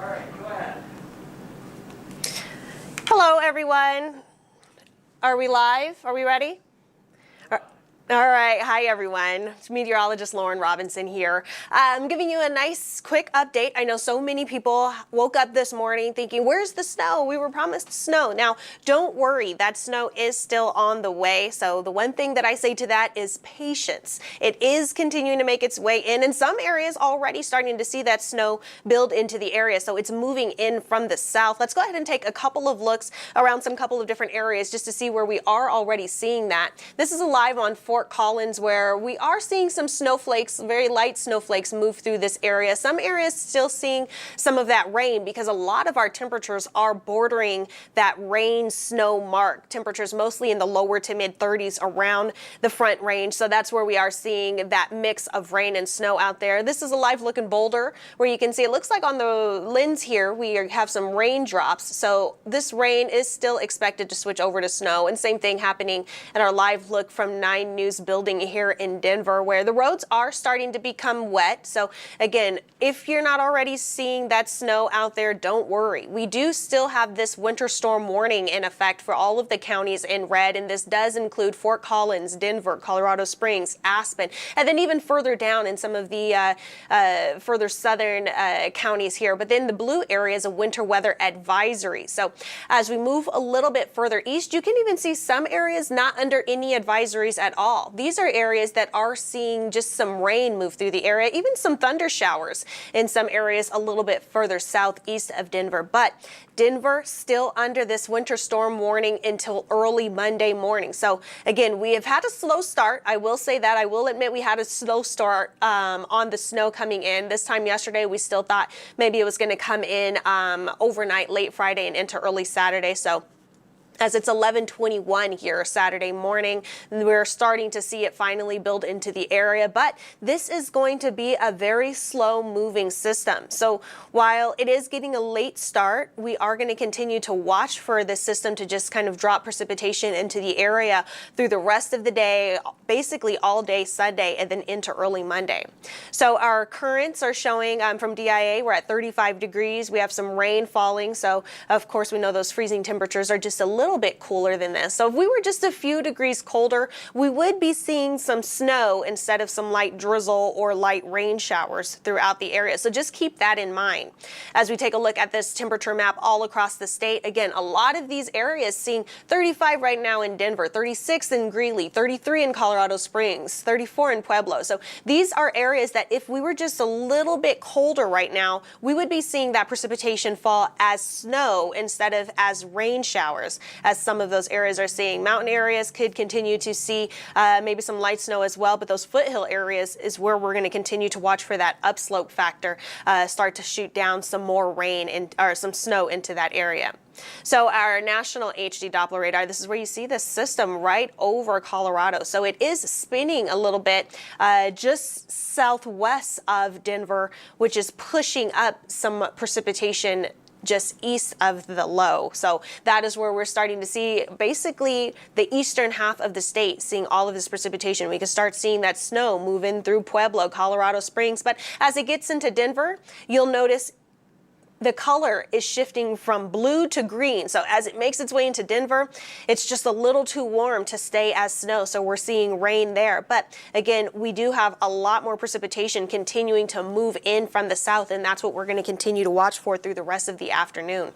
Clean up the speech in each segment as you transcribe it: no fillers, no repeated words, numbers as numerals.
All right, go ahead. Hello, everyone. Are we live? Are we ready? All right. Hi, everyone. It's meteorologist Laurann Robinson here. I'm giving you a nice, quick update. I know so many people woke up this morning thinking, where's the snow? We were promised snow. Now, don't worry. That snow is still on the way. So the one thing that I say to that is patience. It is continuing to make its way in some areas already starting to see that snow build into the area. So it's moving in from the south. Let's go ahead and take a couple of looks around some couple of different areas just to see where we are already seeing that. This is a live on Fort Collins where we are seeing some snowflakes, very light snowflakes move through this area. Some areas still seeing some of that rain because a lot of our temperatures are bordering that rain snow mark. Temperatures mostly in the lower to mid 30s around the front range. So that's where we are seeing that mix of rain and snow out there. This is a live look in Boulder where you can see it looks like on the lens here we have some raindrops. So this rain is still expected to switch over to snow, and same thing happening at our live look from 9 News building here in Denver where the roads are starting to become wet. So again, if you're not already seeing that snow out there, don't worry. We do still have this winter storm warning in effect for all of the counties in red, and this does include Fort Collins, Denver, Colorado Springs, Aspen, and then even further down in some of the further southern counties here. But then the blue area is a winter weather advisory. So as we move a little bit further east, you can even see some areas not under any advisories at all. These are areas that are seeing just some rain move through the area, even some thunder showers in some areas a little bit further southeast of Denver. But Denver still under this winter storm warning until early Monday morning. So again, we have had a slow start. I will say that. I will admit we had a slow start on the snow coming in. This time yesterday, we still thought maybe it was going to come in overnight, late Friday and into early Saturday. So as it's 11:21 here Saturday morning, we're starting to see it finally build into the area, but this is going to be a very slow moving system. So while it is getting a late start, we are going to continue to watch for this system to just kind of drop precipitation into the area through the rest of the day, basically all day Sunday and then into early Monday. So our currents are showing from DIA, we're at 35 degrees. We have some rain falling. So of course we know those freezing temperatures are just a little bit cooler than this. So if we were just a few degrees colder, we would be seeing some snow instead of some light drizzle or light rain showers throughout the area. So just keep that in mind. As we take a look at this temperature map all across the state, again, a lot of these areas seeing 35 right now in Denver, 36 in Greeley, 33 in Colorado Springs, 34 in Pueblo. So these are areas that if we were just a little bit colder right now, we would be seeing that precipitation fall as snow instead of as rain showers, as some of those areas are seeing. Mountain areas could continue to see maybe some light snow as well, but those foothill areas is where we're going to continue to watch for that upslope factor start to shoot down some more rain or some snow into that area. So our national HD Doppler radar, this is where you see the system right over Colorado. So it is spinning a little bit just southwest of Denver, which is pushing up some precipitation just east of the low. So that is where we're starting to see basically the eastern half of the state seeing all of this precipitation. We can start seeing that snow move in through Pueblo, Colorado Springs. But as it gets into Denver, you'll notice the color is shifting from blue to green. So as it makes its way into Denver, it's just a little too warm to stay as snow. So we're seeing rain there. But again, we do have a lot more precipitation continuing to move in from the south, and that's what we're going to continue to watch for through the rest of the afternoon.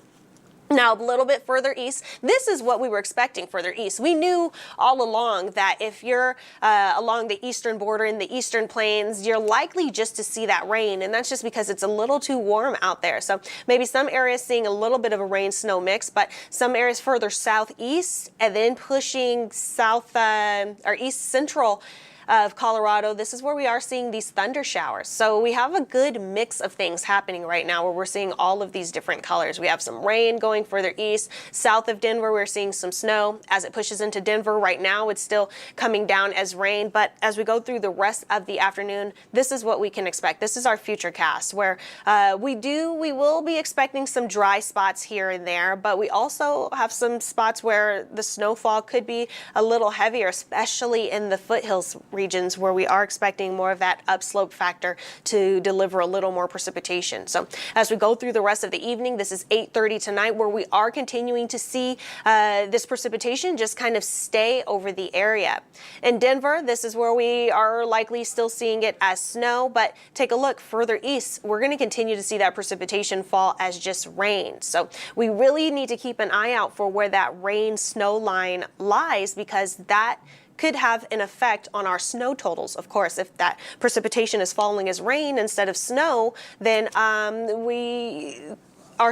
Now, a little bit further east, this is what we were expecting further east. We knew all along that if you're along the eastern border in the eastern plains, you're likely just to see that rain, and that's just because it's a little too warm out there. So maybe some areas seeing a little bit of a rain-snow mix, but some areas further southeast and then pushing south or east central of Colorado, this is where we are seeing these thunder showers. So we have a good mix of things happening right now where we're seeing all of these different colors. We have some rain going further east. South of Denver, we're seeing some snow. As it pushes into Denver right now, it's still coming down as rain. But as we go through the rest of the afternoon, this is what we can expect. This is our Futurecast where we will be expecting some dry spots here and there, but we also have some spots where the snowfall could be a little heavier, especially in the foothills regions where we are expecting more of that upslope factor to deliver a little more precipitation. So as we go through the rest of the evening, this is 8:30 tonight, where we are continuing to see this precipitation just kind of stay over the area. In Denver, this is where we are likely still seeing it as snow, but take a look further east. We're going to continue to see that precipitation fall as just rain. So we really need to keep an eye out for where that rain snow line lies, because that could have an effect on our snow totals. Of course, if that precipitation is falling as rain instead of snow, then our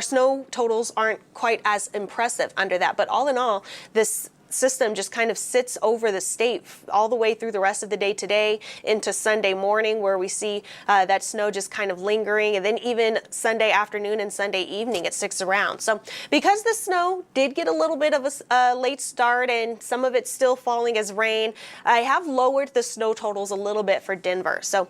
snow totals aren't quite as impressive under that. But all in all, this system just kind of sits over the state all the way through the rest of the day today into Sunday morning, where we see that snow just kind of lingering, and then even Sunday afternoon and Sunday evening it sticks around. So because the snow did get a little bit of a late start and some of it's still falling as rain, I have lowered the snow totals a little bit for Denver. So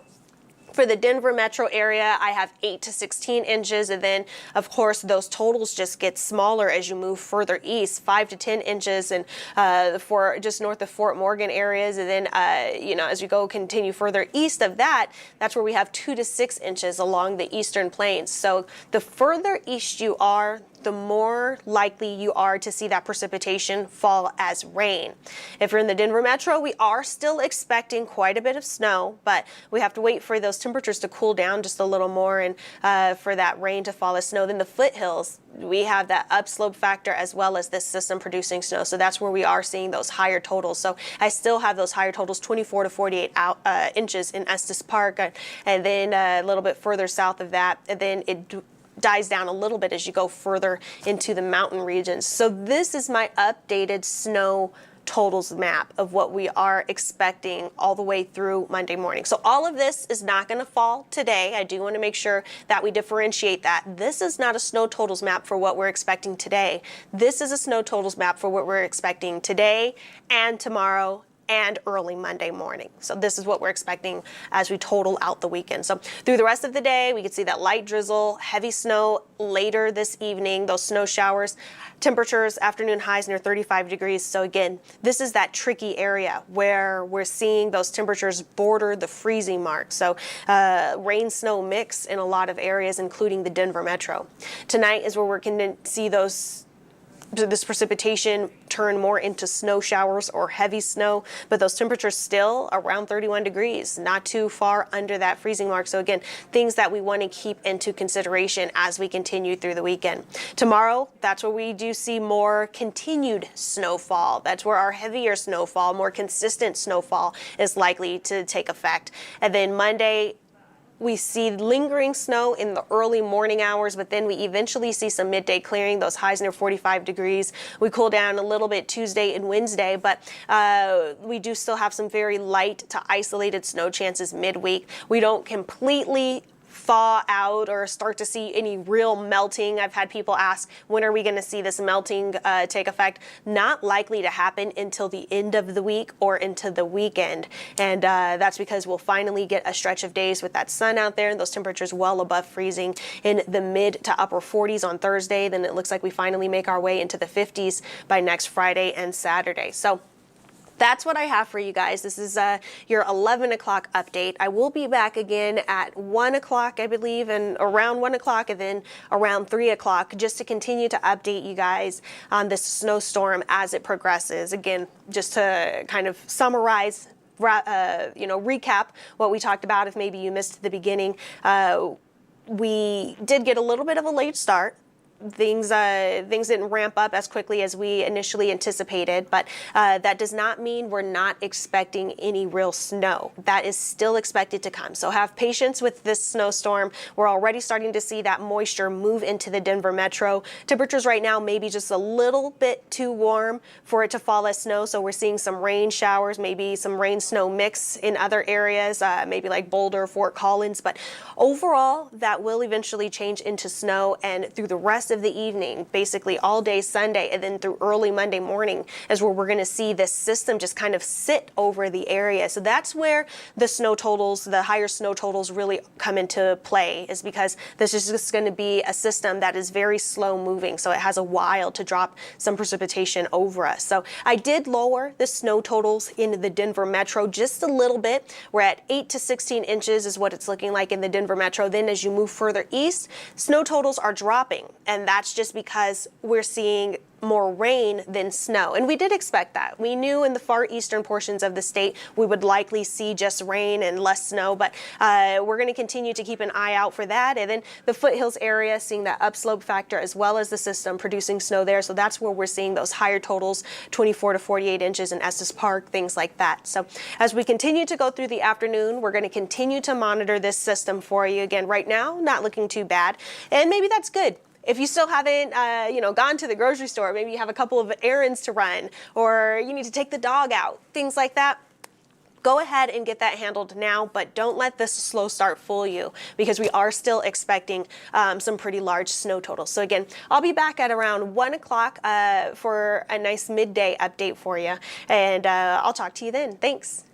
for the Denver metro area, I have 8 to 16 inches, and then of course those totals just get smaller as you move further east, 5 to 10 inches, and for just north of Fort Morgan areas, and then as you continue further east of that, that's where we have 2 to 6 inches along the eastern plains. So the further east you are, the more likely you are to see that precipitation fall as rain. If you're in the Denver metro, we are still expecting quite a bit of snow, but we have to wait for those temperatures to cool down just a little more and for that rain to fall as snow. Then the foothills, we have that upslope factor as well as this system producing snow. So that's where we are seeing those higher totals. So I still have those higher totals, 24 to 48 inches in Estes Park, and then a little bit further south of that, and then it dies down a little bit as you go further into the mountain regions. So this is my updated snow totals map of what we are expecting all the way through Monday morning. So all of this is not going to fall today. I do want to make sure that we differentiate that. This is not a snow totals map for what we're expecting today. This is a snow totals map for what we're expecting today and tomorrow and early Monday morning. So this is what we're expecting as we total out the weekend. So through the rest of the day, we could see that light drizzle, heavy snow later this evening, those snow showers, temperatures, afternoon highs near 35 degrees. So again, this is that tricky area where we're seeing those temperatures border the freezing mark. So rain snow mix in a lot of areas, including the Denver metro. Tonight is where we're going to see this precipitation turn more into snow showers or heavy snow, but those temperatures still around 31 degrees, not too far under that freezing mark. So again, things that we want to keep into consideration as we continue through the weekend. Tomorrow, that's where we do see more continued snowfall. That's where our heavier snowfall, more consistent snowfall is likely to take effect. And then Monday, we see lingering snow in the early morning hours, but then we eventually see some midday clearing, those highs near 45 degrees. We cool down a little bit Tuesday and Wednesday, but we do still have some very light to isolated snow chances midweek. We don't completely thaw out or start to see any real melting. I've had people ask, when are we going to see this melting take effect? Not likely to happen until the end of the week or into the weekend. And that's because we'll finally get a stretch of days with that sun out there and those temperatures well above freezing in the mid to upper 40s on Thursday. Then it looks like we finally make our way into the 50s by next Friday and Saturday. So that's what I have for you guys. This is your 11 o'clock update. I will be back again at 1 o'clock, I believe, and around 1 o'clock and then around 3 o'clock just to continue to update you guys on this snowstorm as it progresses. Again, just to kind of summarize, recap what we talked about if maybe you missed the beginning. We did get a little bit of a late start. Things didn't ramp up as quickly as we initially anticipated, but that does not mean we're not expecting any real snow. That is still expected to come. So have patience with this snowstorm. We're already starting to see that moisture move into the Denver metro. Temperatures right now maybe just a little bit too warm for it to fall as snow. So we're seeing some rain showers, maybe some rain snow mix in other areas, maybe like Boulder, Fort Collins. But overall, that will eventually change into snow, and through the rest rest of the evening, basically all day Sunday, and then through early Monday morning is where we're going to see this system just kind of sit over the area. So that's where the snow totals, the higher snow totals really come into play, is because this is just going to be a system that is very slow moving. So it has a while to drop some precipitation over us. So I did lower the snow totals in the Denver metro just a little bit. We're at 8 to 16 inches is what it's looking like in the Denver metro. Then as you move further east, snow totals are dropping. And that's just because we're seeing more rain than snow. And we did expect that. We knew in the far eastern portions of the state we would likely see just rain and less snow, but we're going to continue to keep an eye out for that. And then the foothills area, seeing that upslope factor as well as the system producing snow there. So that's where we're seeing those higher totals, 24 to 48 inches in Estes Park, things like that. So as we continue to go through the afternoon, we're going to continue to monitor this system for you. Again, right now, not looking too bad. And maybe that's good. If you still haven't, gone to the grocery store, maybe you have a couple of errands to run, or you need to take the dog out, things like that, go ahead and get that handled now, but don't let this slow start fool you, because we are still expecting some pretty large snow totals. So again, I'll be back at around 1 o'clock for a nice midday update for you, and I'll talk to you then. Thanks.